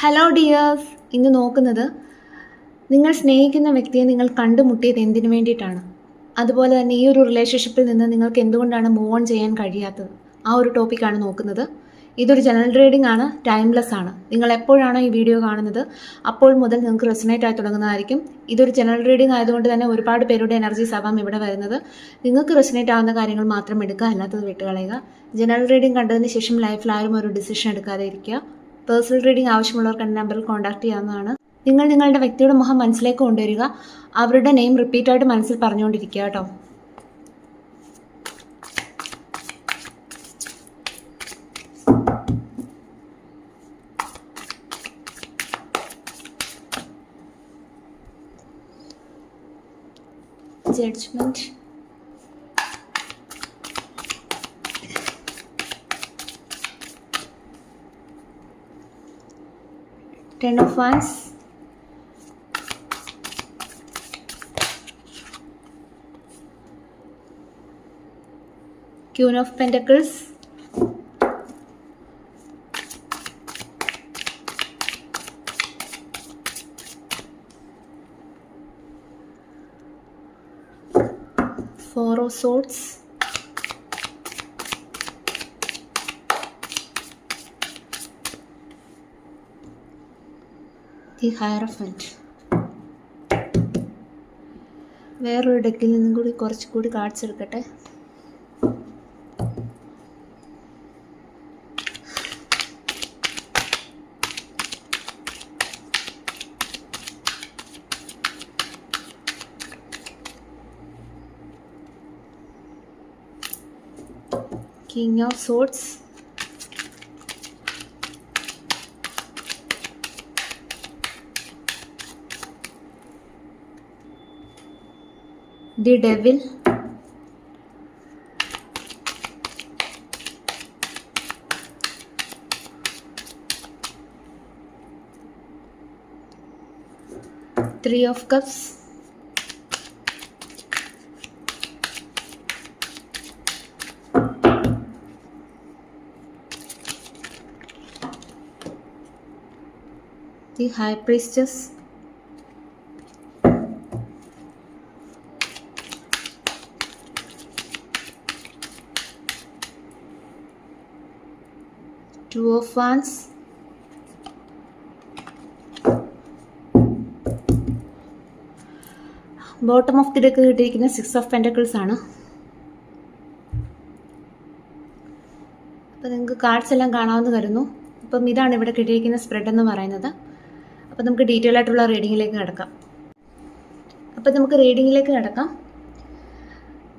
Hello dears, ഇന്ന് നോക്കുന്നത് നിങ്ങൾ സ്നേഹിക്കുന്ന വ്യക്തിയെ നിങ്ങൾ കണ്ടുമുട്ടിയത് എന്തിനു വേണ്ടിയിട്ടാണ്, അതുപോലെ തന്നെ ഈ ഒരു റിലേഷൻഷിപ്പിൽ നിന്ന് നിങ്ങൾക്ക് എന്തുകൊണ്ടാണ് മൂവ് ഓൺ ചെയ്യാൻ കഴിയാത്തത്, ആ ഒരു ടോപ്പിക്കാണ് നോക്കുന്നത്. ഇതൊരു ജനറൽ റീഡിംഗ് ആണ്, ടൈംലെസ് ആണ്. നിങ്ങൾ എപ്പോഴാണോ ഈ വീഡിയോ കാണുന്നത് അപ്പോൾ മുതൽ നിങ്ങൾക്ക് റെസനേറ്റ് ആയി തുടങ്ങുന്നതായിരിക്കും. ഇതൊരു ജനറൽ റീഡിംഗ് ആയതുകൊണ്ട് തന്നെ ഒരുപാട് പേരുടെ എനർജീസ് ആവാം ഇവിടെ വരുന്നത്. നിങ്ങൾക്ക് റെസനേറ്റ് ആവുന്ന കാര്യങ്ങൾ മാത്രം എടുക്കുക, അല്ലാത്തത് വിട്ടുകളയുക. ജനറൽ റീഡിംഗ് കണ്ടതിന് ശേഷം ലൈഫിൽ ആരും ഒരു ഡിസിഷൻ എടുക്കാതെ ഇരിക്കുക. പേഴ്സണൽ റീഡിംഗ് ആവശ്യമുള്ളവർക്ക് എൻ്റെ നമ്പറിൽ കോൺടാക്ട് ചെയ്യാവുന്നതാണ്. നിങ്ങൾ നിങ്ങളുടെ വ്യക്തിയുടെ മുഖം മനസ്സിലേക്ക് കൊണ്ടുവരിക, അവരുടെ നെയിം റിപ്പീറ്റായിട്ട് മനസ്സിൽ പറഞ്ഞുകൊണ്ടിരിക്കുക കേട്ടോ. Judgement, Ten of Wands, Queen of Pentacles, Four of Swords, The Hierophant. വേറൊരു ഡെക്കിൽ നിന്നും കൂടി കുറച്ചുകൂടി കാർഡ്സ് എടുക്കട്ടെ. King of Swords, The Devil, Three of Cups, The High Priestess, Two of Wands, bottom of the deck കിട്ടിയിരിക്കുന്ന six of pentacles ആണ്. അപ്പോൾ നിങ്ങൾക്ക് cards എല്ലാം കാണാമെന്ന് കരുതുന്നു. അപ്പം ഇതാണ് ഇവിടെ കിട്ടിയിരിക്കുന്ന സ്പ്രെഡ് എന്ന് പറയുന്നത്. അപ്പോൾ നമുക്ക് ഡീറ്റെയിൽ ആയിട്ടുള്ള റീഡിങ്ങിലേക്ക് കിടക്കാം.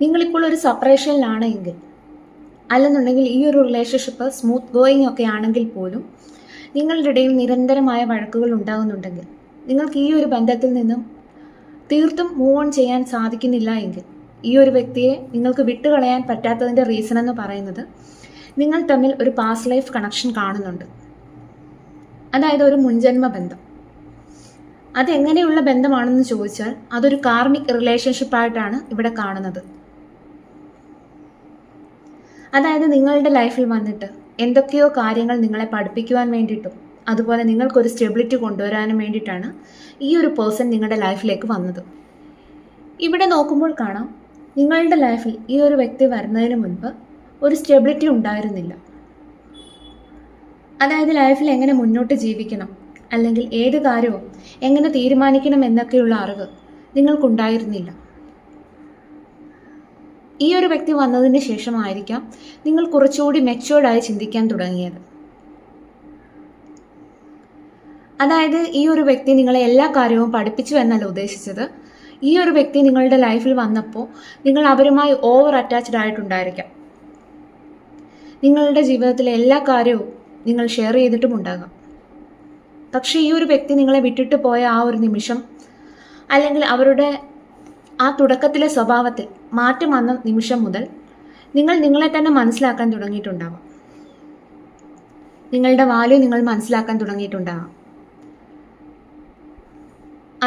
നിങ്ങളിപ്പോൾ ഒരു സെപ്പറേഷനിലാണ് എങ്കിൽ, അല്ലെന്നുണ്ടെങ്കിൽ ഈ ഒരു റിലേഷൻഷിപ്പ് സ്മൂത്ത് ഗോയിങ് ഒക്കെ ആണെങ്കിൽ പോലും നിങ്ങളുടെ ഇടയിൽ നിരന്തരമായ വഴക്കുകൾ ഉണ്ടാകുന്നുണ്ടെങ്കിൽ, നിങ്ങൾക്ക് ഈ ഒരു ബന്ധത്തിൽ നിന്നും തീർത്തും മൂവ് ഓൺ ചെയ്യാൻ സാധിക്കുന്നില്ല എങ്കിൽ, ഈ ഒരു വ്യക്തിയെ നിങ്ങൾക്ക് വിട്ടുകളയാൻ പറ്റാത്തതിൻ്റെ റീസൺ എന്ന് പറയുന്നത് നിങ്ങൾ തമ്മിൽ ഒരു പാസ്റ്റ് ലൈഫ് കണക്ഷൻ കാണുന്നുണ്ട്. അതായത് ഒരു മുൻജന്മ ബന്ധം. അതെങ്ങനെയുള്ള ബന്ധമാണെന്ന് ചോദിച്ചാൽ അതൊരു കാർമിക് റിലേഷൻഷിപ്പായിട്ടാണ് ഇവിടെ കാണുന്നത്. അതായത് നിങ്ങളുടെ ലൈഫിൽ വന്നിട്ട് എന്തൊക്കെയോ കാര്യങ്ങൾ നിങ്ങളെ പഠിപ്പിക്കുവാൻ വേണ്ടിയിട്ടും അതുപോലെ നിങ്ങൾക്കൊരു സ്റ്റെബിലിറ്റി കൊണ്ടുവരാനും വേണ്ടിയിട്ടാണ് ഈ ഒരു പേഴ്സൺ നിങ്ങളുടെ ലൈഫിലേക്ക് വന്നത്. ഇവിടെ നോക്കുമ്പോൾ കാണാം, നിങ്ങളുടെ ലൈഫിൽ ഈ ഒരു വ്യക്തി വരുന്നതിന് മുൻപ് ഒരു സ്റ്റെബിലിറ്റി ഉണ്ടായിരുന്നില്ല. അതായത് ലൈഫിൽ എങ്ങനെ മുന്നോട്ട് ജീവിക്കണം, അല്ലെങ്കിൽ ഏത് കാര്യവും എങ്ങനെ തീരുമാനിക്കണം എന്നൊക്കെയുള്ള അറിവ് നിങ്ങൾക്കുണ്ടായിരുന്നില്ല. ഈ ഒരു വ്യക്തി വന്നതിന് ശേഷമായിരിക്കാം നിങ്ങൾ കുറച്ചുകൂടി മെച്യൂർഡായി ചിന്തിക്കാൻ തുടങ്ങിയത്. അതായത് ഈ ഒരു വ്യക്തി നിങ്ങളെ എല്ലാ കാര്യവും പഠിപ്പിച്ചു എന്നല്ല ഉദ്ദേശിച്ചത്. ഈ ഒരു വ്യക്തി നിങ്ങളുടെ ലൈഫിൽ വന്നപ്പോൾ നിങ്ങൾ അവരുമായി ഓവർ അറ്റാച്ച്ഡ് ആയിട്ടുണ്ടായിരിക്കാം. നിങ്ങളുടെ ജീവിതത്തിലെ എല്ലാ കാര്യവും നിങ്ങൾ ഷെയർ ചെയ്തിട്ടും ഉണ്ടാകാം. പക്ഷേ ഈ ഒരു വ്യക്തി നിങ്ങളെ വിട്ടിട്ട് പോയ ആ ഒരു നിമിഷം, അല്ലെങ്കിൽ അവരുടെ ആ തുടക്കത്തിലെ സ്വഭാവത്തിൽ മാറ്റം വന്ന നിമിഷം മുതൽ നിങ്ങൾ നിങ്ങളെ തന്നെ മനസ്സിലാക്കാൻ തുടങ്ങിയിട്ടുണ്ടാവാം. നിങ്ങളുടെ വാല്യൂ നിങ്ങൾ മനസ്സിലാക്കാൻ തുടങ്ങിയിട്ടുണ്ടാവാം.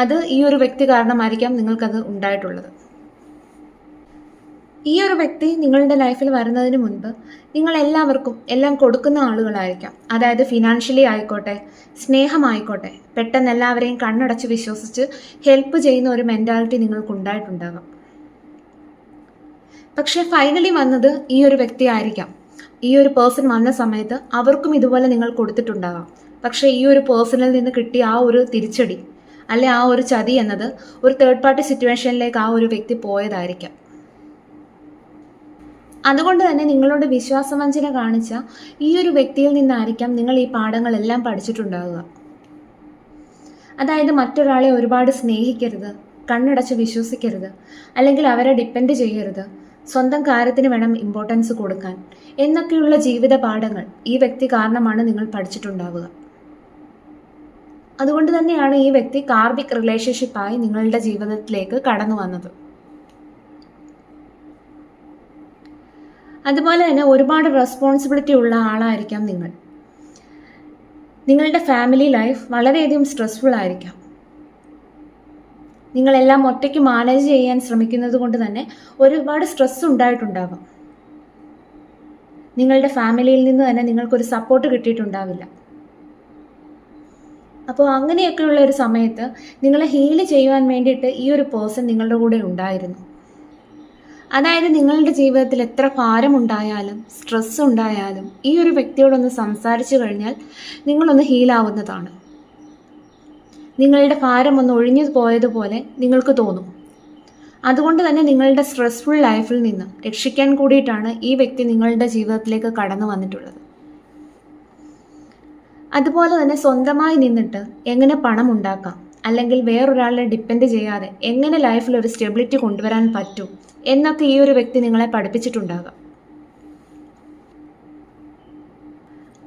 അത് ഈ ഒരു വ്യക്തി കാരണമായിരിക്കാം നിങ്ങൾക്കത് ഉണ്ടായിട്ടുള്ളത്. ഈ ഒരു വ്യക്തി നിങ്ങളുടെ ലൈഫിൽ വരുന്നതിന് മുൻപ് നിങ്ങൾ എല്ലാവർക്കും എല്ലാം കൊടുക്കുന്ന ആളുകളായിരിക്കാം. അതായത് ഫിനാൻഷ്യലി ആയിക്കോട്ടെ, സ്നേഹമായിക്കോട്ടെ, പെട്ടെന്ന് എല്ലാവരെയും കണ്ണടച്ച് വിശ്വസിച്ച് ഹെൽപ്പ് ചെയ്യുന്ന ഒരു മെൻറ്റാലിറ്റി നിങ്ങൾക്കുണ്ടായിട്ടുണ്ടാകാം. പക്ഷേ ഫൈനലി വന്നത് ഈ ഒരു വ്യക്തി ആയിരിക്കാം. ഈ ഒരു പേഴ്സൺ വന്ന സമയത്ത് അവർക്കും ഇതുപോലെ നിങ്ങൾ കൊടുത്തിട്ടുണ്ടാകാം. പക്ഷേ ഈ ഒരു പേഴ്സണിൽ നിന്ന് കിട്ടിയ ആ ഒരു തിരിച്ചടി അല്ലെ ആ ഒരു ചതി എന്നത് ഒരു തേർഡ് പാർട്ടി സിറ്റുവേഷനിലേക്ക് ആ ഒരു വ്യക്തി പോയതായിരിക്കാം. അതുകൊണ്ട് തന്നെ നിങ്ങളോട് വിശ്വാസവഞ്ചന കാണിച്ച ഈ ഒരു വ്യക്തിയിൽ നിന്നായിരിക്കാം നിങ്ങൾ ഈ പാഠങ്ങളെല്ലാം പഠിച്ചിട്ടുണ്ടാവുക. അതായത് മറ്റൊരാളെ ഒരുപാട് സ്നേഹിക്കരുത്, കണ്ണടച്ച് വിശ്വസിക്കരുത്, അല്ലെങ്കിൽ അവരെ ഡിപ്പെൻഡ് ചെയ്യരുത്, സ്വന്തം കാര്യത്തിന് വേണം ഇമ്പോർട്ടൻസ് കൊടുക്കാൻ എന്നൊക്കെയുള്ള ജീവിത പാഠങ്ങൾ ഈ വ്യക്തി കാരണമാണ് നിങ്ങൾ പഠിച്ചിട്ടുണ്ടാവുക. അതുകൊണ്ട് തന്നെയാണ് ഈ വ്യക്തി കാർമിക് റിലേഷൻഷിപ്പായി നിങ്ങളുടെ ജീവിതത്തിലേക്ക് കടന്നു വന്നത്. അതുപോലെ തന്നെ ഒരുപാട് റെസ്പോൺസിബിലിറ്റി ഉള്ള ആളായിരിക്കാം നിങ്ങൾ. നിങ്ങളുടെ ഫാമിലി ലൈഫ് വളരെയധികം സ്ട്രെസ്ഫുൾ ആയിരിക്കാം. നിങ്ങളെല്ലാം ഒറ്റയ്ക്ക് മാനേജ് ചെയ്യാൻ ശ്രമിക്കുന്നത് കൊണ്ട് തന്നെ ഒരുപാട് സ്ട്രെസ് ഉണ്ടായിട്ടുണ്ടാകും. നിങ്ങളുടെ ഫാമിലിയിൽ നിന്ന് തന്നെ നിങ്ങൾക്കൊരു സപ്പോർട്ട് കിട്ടിയിട്ടുണ്ടാവില്ല. അപ്പോൾ അങ്ങനെയൊക്കെയുള്ള ഒരു സമയത്ത് നിങ്ങളെ ഹീൽ ചെയ്യുവാൻ വേണ്ടിയിട്ട് ഈ ഒരു പേഴ്സൺ നിങ്ങളുടെ കൂടെ ഉണ്ടായിരുന്നു. അതായത് നിങ്ങളുടെ ജീവിതത്തിൽ എത്ര ഭാരമുണ്ടായാലും സ്ട്രെസ് ഉണ്ടായാലും ഈ ഒരു വ്യക്തിയോടൊന്ന് സംസാരിച്ചു കഴിഞ്ഞാൽ നിങ്ങളൊന്ന് ഹീലാവുന്നതാണ്. നിങ്ങളുടെ ഭാരം ഒന്ന് ഒഴിഞ്ഞു പോയതുപോലെ നിങ്ങൾക്ക് തോന്നും. അതുകൊണ്ട് തന്നെ നിങ്ങളുടെ സ്ട്രെസ്ഫുൾ ലൈഫിൽ നിന്ന് രക്ഷിക്കാൻ കൂടിയിട്ടാണ് ഈ വ്യക്തി നിങ്ങളുടെ ജീവിതത്തിലേക്ക് കടന്നു വന്നിട്ടുള്ളത്. അതുപോലെ തന്നെ സ്വന്തമായി നിന്നിട്ട് എങ്ങനെ പണം ഉണ്ടാക്കാം, അല്ലെങ്കിൽ വേറൊരാളെ ഡിപ്പെൻഡ് ചെയ്യാതെ എങ്ങനെ ലൈഫിൽ ഒരു സ്റ്റെബിലിറ്റി കൊണ്ടുവരാൻ പറ്റും എന്നൊക്കെ ഈ ഒരു വ്യക്തി നിങ്ങളെ പഠിപ്പിച്ചിട്ടുണ്ടാകാം.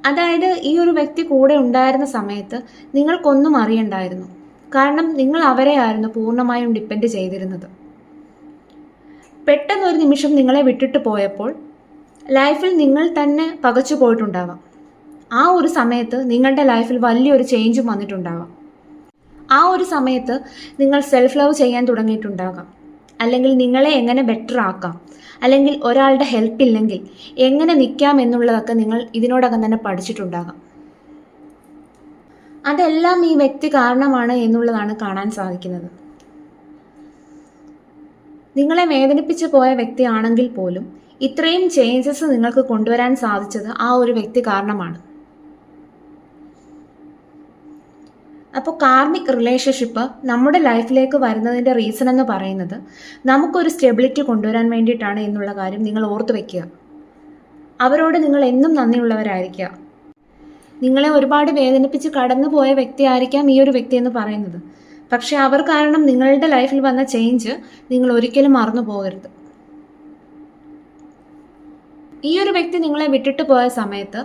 അതായത് ഈ ഒരു വ്യക്തി കൂടെ ഉണ്ടായിരുന്ന സമയത്ത് നിങ്ങൾക്കൊന്നും അറിയണ്ടായിരുന്നു. കാരണം നിങ്ങൾ അവരെ ആയിരുന്നു പൂർണ്ണമായും ഡിപ്പെൻഡ് ചെയ്തിരുന്നത്. പെട്ടെന്നൊരു നിമിഷം നിങ്ങളെ വിട്ടിട്ട് പോയപ്പോൾ ലൈഫിൽ നിങ്ങൾ തന്നെ പകച്ചു പോയിട്ടുണ്ടാവാം. ആ ഒരു സമയത്ത് നിങ്ങളുടെ ലൈഫിൽ വലിയൊരു ചേഞ്ചും വന്നിട്ടുണ്ടാവാം. ആ ഒരു സമയത്ത് നിങ്ങൾ സെൽഫ് ലവ് ചെയ്യാൻ തുടങ്ങിയിട്ടുണ്ടാകാം, അല്ലെങ്കിൽ നിങ്ങളെ എങ്ങനെ ബെറ്റർ ആക്കാം, അല്ലെങ്കിൽ ഒരാളുടെ ഹെൽപ്പ് ഇല്ലെങ്കിൽ എങ്ങനെ നിൽക്കാം എന്നുള്ളതൊക്കെ നിങ്ങൾ ഇതിനോടകം തന്നെ പഠിച്ചിട്ടുണ്ടാകാം. അതെല്ലാം ഈ വ്യക്തി കാരണമാണ് എന്നുള്ളതാണ് കാണാൻ സാധിക്കുന്നത്. നിങ്ങളെ വേദനിപ്പിച്ച് പോയ വ്യക്തിയാണെങ്കിൽ പോലും ഇത്രയും ചേഞ്ചസ് നിങ്ങൾക്ക് കൊണ്ടുവരാൻ സാധിച്ചത് ആ ഒരു വ്യക്തി കാരണമാണ്. അപ്പോൾ കാർമിക് റിലേഷൻഷിപ്പ് നമ്മുടെ ലൈഫിലേക്ക് വരുന്നതിൻ്റെ റീസൺ എന്ന് പറയുന്നത് നമുക്കൊരു സ്റ്റെബിലിറ്റി കൊണ്ടുവരാൻ വേണ്ടിയിട്ടാണ് എന്നുള്ള കാര്യം നിങ്ങൾ ഓർത്തു വയ്ക്കുക. അവരോട് നിങ്ങൾ എന്നും നന്ദിയുള്ളവരായിരിക്കുക. നിങ്ങളെ ഒരുപാട് വേദനിപ്പിച്ച് കടന്നു പോയ വ്യക്തിയായിരിക്കാം ഈ ഒരു വ്യക്തി എന്ന് പറയുന്നത്. പക്ഷെ അവർ കാരണം നിങ്ങളുടെ ലൈഫിൽ വന്ന ചേഞ്ച് നിങ്ങൾ ഒരിക്കലും മറന്നു പോകരുത്. ഈ ഒരു വ്യക്തി നിങ്ങളെ വിട്ടിട്ട് പോയ സമയത്ത്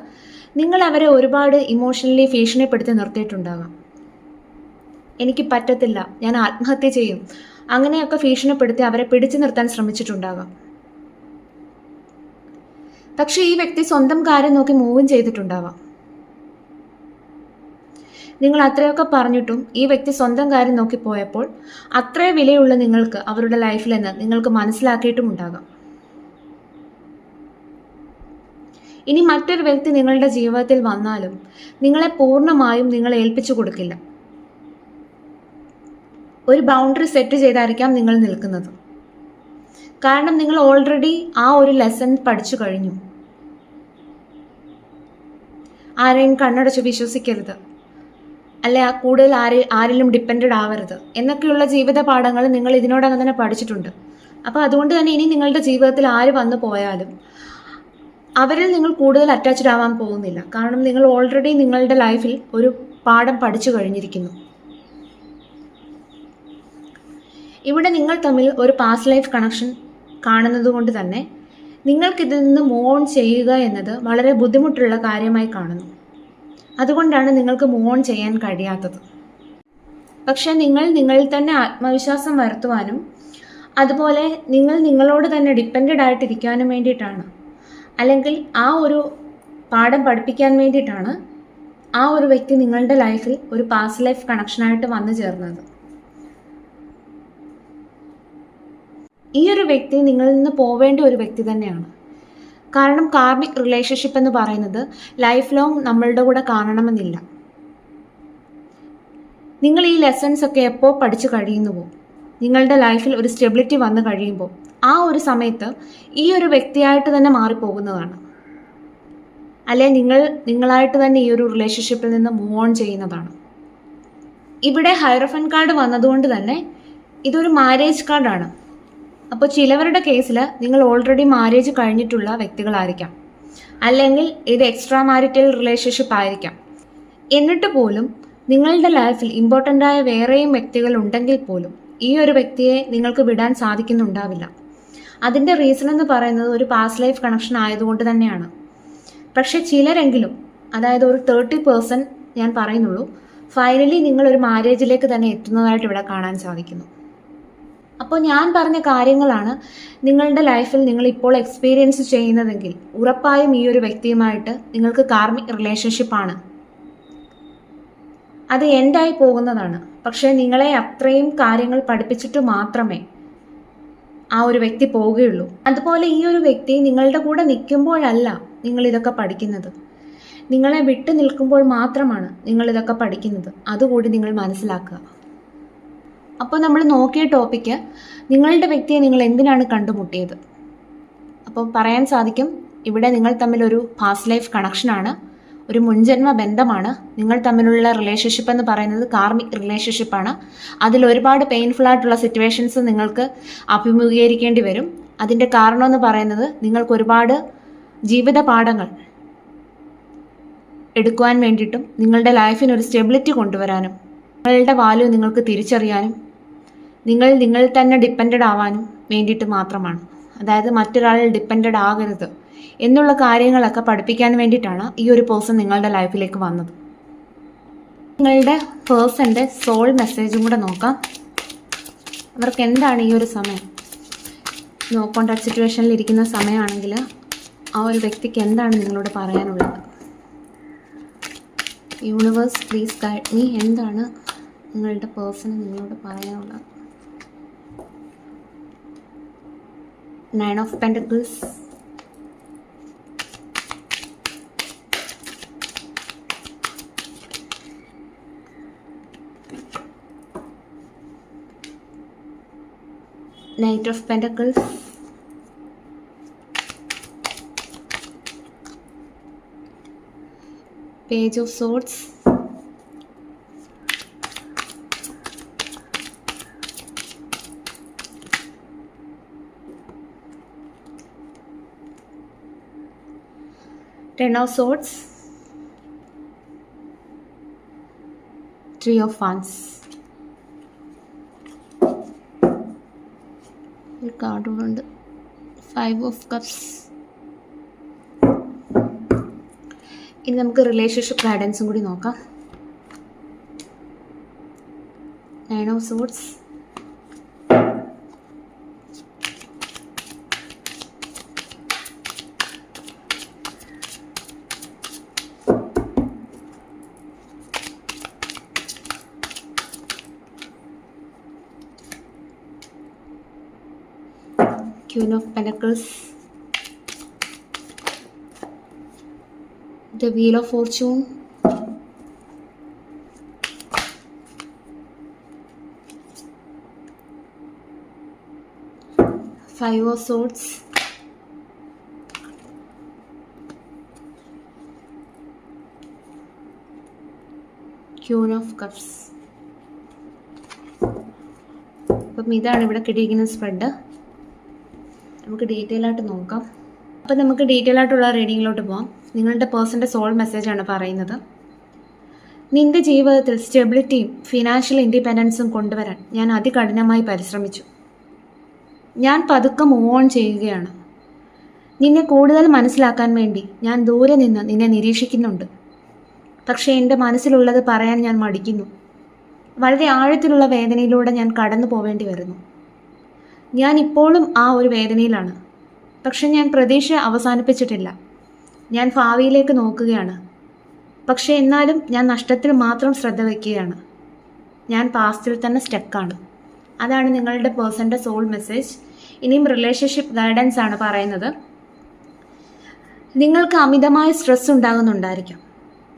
നിങ്ങൾ അവരെ ഒരുപാട് ഇമോഷണലി ഭീഷണിപ്പെടുത്തി നിർത്തിയിട്ടുണ്ടാകാം. എനിക്ക് പറ്റത്തില്ല, ഞാൻ ആത്മഹത്യ ചെയ്യും, അങ്ങനെയൊക്കെ ഭീഷണിപ്പെടുത്തി അവരെ പിടിച്ചു നിർത്താൻ ശ്രമിച്ചിട്ടുണ്ടാകാം. പക്ഷെ ഈ വ്യക്തി സ്വന്തം കാര്യം നോക്കി മൂവും ചെയ്തിട്ടുണ്ടാവാം. നിങ്ങൾ അത്രയൊക്കെ പറഞ്ഞിട്ടും ഈ വ്യക്തി സ്വന്തം കാര്യം നോക്കി പോയപ്പോൾ അത്രേ വിലയുള്ള നിങ്ങൾക്ക് അവരുടെ ലൈഫിലെന്ന് നിങ്ങൾക്ക് മനസ്സിലാക്കിയിട്ടും ഉണ്ടാകാം. ഇനി മറ്റൊരു വ്യക്തി നിങ്ങളുടെ ജീവിതത്തിൽ വന്നാലും നിങ്ങളെ പൂർണ്ണമായും നിങ്ങളെ ഏൽപ്പിച്ചു കൊടുക്കില്ല. ഒരു ബൗണ്ടറി സെറ്റ് ചെയ്തായിരിക്കാം നിങ്ങൾ നിൽക്കുന്നത്. കാരണം നിങ്ങൾ ഓൾറെഡി ആ ഒരു ലെസൺ പഠിച്ചു കഴിഞ്ഞു. ആരെയും കണ്ണടച്ച് വിശ്വസിക്കരുത്, അല്ലെ കൂടുതൽ ആരിലും ഡിപ്പെൻഡഡ് ആവരുത് എന്നൊക്കെയുള്ള ജീവിത പാഠങ്ങൾ നിങ്ങൾ ഇതിനോടകം തന്നെ പഠിച്ചിട്ടുണ്ട്. അപ്പോൾ അതുകൊണ്ട് തന്നെ ഇനി നിങ്ങളുടെ ജീവിതത്തിൽ ആര് വന്നു പോയാലും അവരിൽ നിങ്ങൾ കൂടുതൽ അറ്റാച്ച്ഡ് ആവാൻ പോകുന്നില്ല. കാരണം നിങ്ങൾ ഓൾറെഡി നിങ്ങളുടെ ലൈഫിൽ ഒരു പാഠം പഠിച്ചു കഴിഞ്ഞിരിക്കുന്നു. ഇവിടെ നിങ്ങൾ തമ്മിൽ ഒരു പാസ്റ്റ് ലൈഫ് കണക്ഷൻ കാണുന്നത് കൊണ്ട് തന്നെ നിങ്ങൾക്കിതിൽ നിന്ന് മൂവ് ഓൺ ചെയ്യുക എന്നത് വളരെ ബുദ്ധിമുട്ടുള്ള കാര്യമായി കാണുന്നു. അതുകൊണ്ടാണ് നിങ്ങൾക്ക് മൂവ് ഓൺ ചെയ്യാൻ കഴിയാത്തത്. പക്ഷെ നിങ്ങൾ നിങ്ങളിൽ തന്നെ ആത്മവിശ്വാസം വരുത്തുവാനും അതുപോലെ നിങ്ങൾ നിങ്ങളോട് തന്നെ ഡിപ്പെൻഡഡ് ആയിട്ടിരിക്കാനും വേണ്ടിയിട്ടാണ്, അല്ലെങ്കിൽ ആ ഒരു പാഠം പഠിപ്പിക്കാൻ വേണ്ടിയിട്ടാണ് ആ ഒരു വ്യക്തി നിങ്ങളുടെ ലൈഫിൽ ഒരു പാസ്റ്റ് ലൈഫ് കണക്ഷനായിട്ട് വന്നു ചേർന്നത്. ഈ ഒരു വ്യക്തി നിങ്ങളിൽ നിന്ന് പോവേണ്ട ഒരു വ്യക്തി തന്നെയാണ്. കാരണം കാർമിക് റിലേഷൻഷിപ്പ് എന്ന് പറയുന്നത് ലൈഫ് ലോങ് നമ്മളുടെ കൂടെ കാണണമെന്നില്ല. നിങ്ങൾ ഈ ലെസൺസ് ഒക്കെ എപ്പോൾ പഠിച്ചു കഴിയുന്നുവോ, നിങ്ങളുടെ ലൈഫിൽ ഒരു സ്റ്റെബിലിറ്റി വന്നു കഴിയുമ്പോൾ ആ ഒരു സമയത്ത് ഈ ഒരു വ്യക്തിയായിട്ട് തന്നെ മാറിപ്പോകുന്നതാണ്. അല്ലെ നിങ്ങളായിട്ട് തന്നെ ഈ ഒരു റിലേഷൻഷിപ്പിൽ നിന്ന് മൂവ് ഓൺ ചെയ്യുന്നതാണ്. ഇവിടെ ഹൈറോഫന്റ് കാർഡ് വന്നതുകൊണ്ട് തന്നെ ഇതൊരു മാരേജ് കാർഡാണ്. അപ്പോൾ ചിലവരുടെ കേസിൽ നിങ്ങൾ ഓൾറെഡി മാരേജ് കഴിഞ്ഞിട്ടുള്ള വ്യക്തികളായിരിക്കാം, അല്ലെങ്കിൽ ഇത് എക്സ്ട്രാ മാരിറ്റൽ റിലേഷൻഷിപ്പ് ആയിരിക്കാം. എന്നിട്ട് പോലും നിങ്ങളുടെ ലൈഫിൽ ഇമ്പോർട്ടൻ്റ് ആയ വേറെയും വ്യക്തികൾ ഉണ്ടെങ്കിൽ പോലും ഈ ഒരു വ്യക്തിയെ നിങ്ങൾക്ക് വിടാൻ സാധിക്കുന്നുണ്ടാവില്ല. അതിൻ്റെ റീസൺ എന്ന് പറയുന്നത് ഒരു പാസ്റ്റ് ലൈഫ് കണക്ഷൻ ആയതുകൊണ്ട് തന്നെയാണ്. പക്ഷെ ചിലരെങ്കിലും, അതായത് ഒരു 30% ഞാൻ പറയുന്നുള്ളൂ, ഫൈനലി നിങ്ങളൊരു മാരേജിലേക്ക് തന്നെ എത്തുന്നതായിട്ട് ഇവിടെ കാണാൻ സാധിക്കുന്നു. അപ്പോൾ ഞാൻ പറഞ്ഞ കാര്യങ്ങളാണ് നിങ്ങളുടെ ലൈഫിൽ നിങ്ങൾ ഇപ്പോൾ എക്സ്പീരിയൻസ് ചെയ്യുന്നതെങ്കിൽ ഉറപ്പായും ഈ ഒരു വ്യക്തിയുമായിട്ട് നിങ്ങൾക്ക് കാർമിക് റിലേഷൻഷിപ്പാണ്. അത് എൻഡായി പോകുന്നതാണ്. പക്ഷേ നിങ്ങളെ അത്രയും കാര്യങ്ങൾ പഠിപ്പിച്ചിട്ട് മാത്രമേ ആ ഒരു വ്യക്തി പോവുകയുള്ളൂ. അതുപോലെ ഈ ഒരു വ്യക്തി നിങ്ങളുടെ കൂടെ നിൽക്കുമ്പോഴല്ല നിങ്ങളിതൊക്കെ പഠിക്കുന്നത്, നിങ്ങളെ വിട്ടു നിൽക്കുമ്പോൾ മാത്രമാണ് നിങ്ങളിതൊക്കെ പഠിക്കുന്നത്. അതുകൂടി നിങ്ങൾ മനസ്സിലാക്കുക. അപ്പോൾ നമ്മൾ നോക്കിയ ടോപ്പിക്ക് നിങ്ങളുടെ വ്യക്തിയെ നിങ്ങൾ എന്തിനാണ് കണ്ടുമുട്ടിയത്. അപ്പോൾ പറയാൻ സാധിക്കും, ഇവിടെ നിങ്ങൾ തമ്മിലൊരു പാസ്റ്റ് ലൈഫ് കണക്ഷനാണ്, ഒരു മുൻജന്മ ബന്ധമാണ്. നിങ്ങൾ തമ്മിലുള്ള റിലേഷൻഷിപ്പ് എന്ന് പറയുന്നത് കാർമിക് റിലേഷൻഷിപ്പാണ്. അതിൽ ഒരുപാട് പെയിൻഫുൾ ആയിട്ടുള്ള സിറ്റുവേഷൻസ് നിങ്ങൾക്ക് അഭിമുഖീകരിക്കേണ്ടി വരും. അതിൻ്റെ കാരണം എന്ന് പറയുന്നത് നിങ്ങൾക്ക് ഒരുപാട് ജീവിത പാഠങ്ങൾ എടുക്കുവാൻ വേണ്ടിയിട്ടും നിങ്ങളുടെ ലൈഫിന് ഒരു സ്റ്റെബിലിറ്റി കൊണ്ടുവരാനും നിങ്ങളുടെ വാല്യൂ നിങ്ങൾക്ക് തിരിച്ചറിയാനും നിങ്ങൾ തന്നെ ഡിപ്പെൻഡഡ് ആവാനും വേണ്ടിയിട്ട് മാത്രമാണ്. അതായത് മറ്റൊരാളിൽ ഡിപ്പെൻഡഡ് ആകരുത് എന്നുള്ള കാര്യങ്ങളൊക്കെ പഠിപ്പിക്കാൻ വേണ്ടിയിട്ടാണ് ഈ ഒരു പേഴ്സൺ നിങ്ങളുടെ ലൈഫിലേക്ക് വന്നത്. നിങ്ങളുടെ പേഴ്സൻ്റെ സോൾ മെസ്സേജും കൂടെ നോക്കാം. അവർക്ക് എന്താണ് ഈ ഒരു സമയം, നോ കോൺടാക്ട് സിറ്റുവേഷനിൽ ഇരിക്കുന്ന സമയമാണെങ്കിൽ ആ ഒരു വ്യക്തിക്ക് എന്താണ് നിങ്ങളോട് പറയാനുള്ളത്. യൂണിവേഴ്സ് പ്ലീസ് ഗൈഡ് മീ, എന്താണ് നിങ്ങളുടെ പേഴ്സണ് നിങ്ങളോട് പറയാനുള്ളത്. 9 of Pentacles, Knight of Pentacles, Page of Swords, Ten of Swords, Three of Wands. ഒരു കാർഡുണ്ട്, 5 of Cups. ഇനി നമുക്ക് റിലേഷൻഷിപ്പ് ഗൈഡൻസും കൂടി നോക്കാം. 9 of Swords, Queen of Pentacles, the Wheel of Fortune, Five of Swords, Queen of Cups. അപ്പം ഇതാണ് ഇവിടെ കിട്ടിയിരിക്കുന്ന spread. നമുക്ക് ഡീറ്റെയിൽ ആയിട്ട് നോക്കാം. അപ്പം നമുക്ക് ഡീറ്റെയിൽ ആയിട്ടുള്ള റീഡിങ്ങിലോട്ട് പോകാം. നിങ്ങളുടെ പേഴ്സൻ്റെ സോൾ മെസ്സേജാണ് പറയുന്നത്. നിൻ്റെ ജീവിതത്തിൽ സ്റ്റെബിലിറ്റിയും ഫിനാൻഷ്യൽ ഇൻഡിപെൻഡൻസും കൊണ്ടുവരാൻ ഞാൻ അതികഠിനമായി പരിശ്രമിച്ചു. ഞാൻ പതുക്കെ മൂവ് ഓൺ ചെയ്യുകയാണ്. നിന്നെ കൂടുതൽ മനസ്സിലാക്കാൻ വേണ്ടി ഞാൻ ദൂരെ നിന്ന് നിന്നെ നിരീക്ഷിക്കുന്നുണ്ട്. പക്ഷേ എൻ്റെ മനസ്സിലുള്ളത് പറയാൻ ഞാൻ മടിക്കുന്നു. വളരെ ആഴത്തിലുള്ള വേദനയിലൂടെ ഞാൻ കടന്നു പോവേണ്ടി വരുന്നു. ഞാൻ ഇപ്പോഴും ആ ഒരു വേദനയിലാണ്. പക്ഷെ ഞാൻ പ്രതീക്ഷ അവസാനിപ്പിച്ചിട്ടില്ല. ഞാൻ ഭാവിയിലേക്ക് നോക്കുകയാണ്. പക്ഷേ എന്നാലും ഞാൻ നഷ്ടത്തിൽ മാത്രം ശ്രദ്ധ വയ്ക്കുകയാണ്. ഞാൻ പാസ്റ്റിൽ തന്നെ സ്റ്റക്കാണ്. അതാണ് നിങ്ങളുടെ പേഴ്സൻ്റെ സോൾ മെസ്സേജ്. ഇനിയും റിലേഷൻഷിപ്പ് ഗൈഡൻസ് ആണ് പറയുന്നത്. നിങ്ങൾക്ക് അമിതമായ സ്ട്രെസ് ഉണ്ടാകുന്നുണ്ടായിരിക്കാം.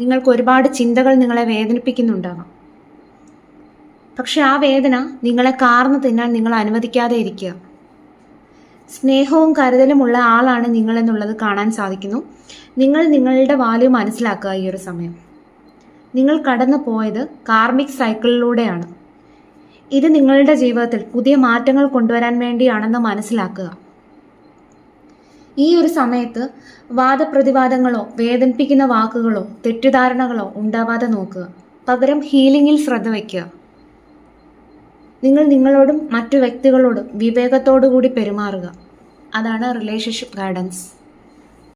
നിങ്ങൾക്ക് ഒരുപാട് ചിന്തകൾ നിങ്ങളെ വേദനിപ്പിക്കുന്നുണ്ടാകാം. പക്ഷെ ആ വേദന നിങ്ങളെ കാർന്നു തിന്നാൻ നിങ്ങൾ അനുവദിക്കാതെ ഇരിക്കുക. സ്നേഹവും കരുതലുമുള്ള ആളാണ് നിങ്ങളെന്നുള്ളത് കാണാൻ സാധിക്കുന്നു. നിങ്ങൾ നിങ്ങളുടെ വാല്യൂ മനസ്സിലാക്കുക. ഈ ഒരു സമയം നിങ്ങൾ കടന്നു പോയത് കാർമിക് സൈക്കിളിലൂടെയാണ്. ഇത് നിങ്ങളുടെ ജീവിതത്തിൽ പുതിയ മാറ്റങ്ങൾ കൊണ്ടുവരാൻ വേണ്ടിയാണെന്ന് മനസ്സിലാക്കുക. ഈ ഒരു സമയത്ത് വാദപ്രതിവാദങ്ങളോ വേദനിപ്പിക്കുന്ന വാക്കുകളോ തെറ്റിദ്ധാരണകളോ ഉണ്ടാവാതെ നോക്കുക. പകരം ഹീലിംഗിൽ ശ്രദ്ധ വയ്ക്കുക. നിങ്ങൾ നിങ്ങളോടും മറ്റു വ്യക്തികളോടും വിവേകത്തോടു കൂടി പെരുമാറുക. അതാണ് റിലേഷൻഷിപ്പ് ഗൈഡൻസ്.